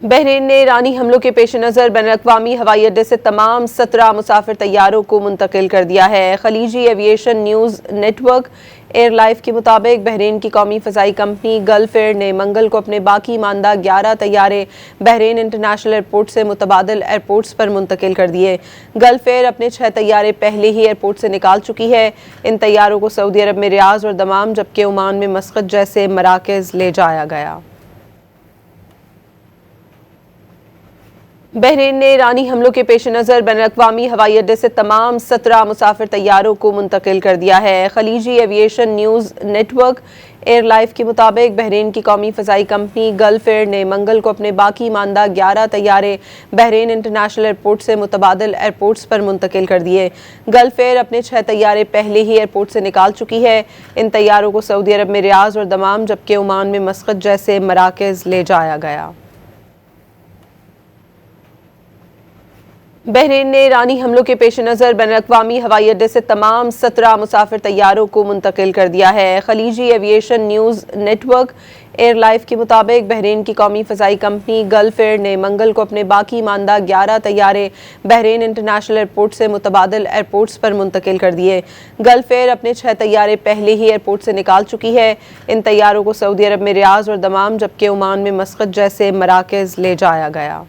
بحرین نے ایرانی حملوں کے پیش نظر بین الاقوامی ہوائی اڈے سے تمام 17 مسافر طیاروں کو منتقل کر دیا ہے۔ خلیجی aviation news network air life کے مطابق بحرین کی قومی فضائی کمپنی گلف ایئر نے منگل کو اپنے باقی ماندہ 11 طیارے بحرین انٹرنیشنل ایئرپورٹ سے متبادل ایئرپورٹس پر منتقل کر دیے۔ گلف ایئر اپنے 6 طیارے پہلے ہی ایئرپورٹ سے نکال چکی ہے۔ ان طیاروں کو سعودی عرب میں ریاض اور دمام جبکہ عمان میں مسقط جیسے مراکز لے جایا گیا۔ بحرین نے ایرانی حملوں کے پیش نظر بین الاقوامی ہوائی اڈے سے تمام 17 مسافر طیاروں کو منتقل کر دیا ہے۔ خلیجی aviation news network air life کے مطابق بحرین کی قومی فضائی کمپنی گلف ایئر نے منگل کو اپنے باقی ماندہ 11 طیارے بحرین انٹرنیشنل ایئرپورٹ سے متبادل ایئرپورٹس پر منتقل کر دیے۔ گلف ایئر اپنے 6 طیارے پہلے ہی ایئرپورٹ سے نکال چکی ہے۔ ان طیاروں کو سعودی عرب میں ریاض اور دمام جبکہ عمان میں مسقط جیسے مراکز لے جایا گیا۔ بحرین نے ایرانی حملوں کے پیش نظر بین الاقوامی ہوائی اڈے سے تمام 17 مسافر طیاروں کو منتقل کر دیا ہے۔ خلیجی aviation news network air life کے مطابق بحرین کی قومی فضائی کمپنی گلف ایئر نے منگل کو اپنے باقی ماندہ 11 طیارے بحرین انٹرنیشنل ایئرپورٹ سے متبادل ایئرپورٹس پر منتقل کر دیے۔ گلف ایئر اپنے 6 طیارے پہلے ہی ایئرپورٹ سے نکال چکی ہے۔ ان طیاروں کو سعودی عرب میں ریاض اور دمام جبکہ عمان میں مسقط جیسے مراکز لے جایا گیا۔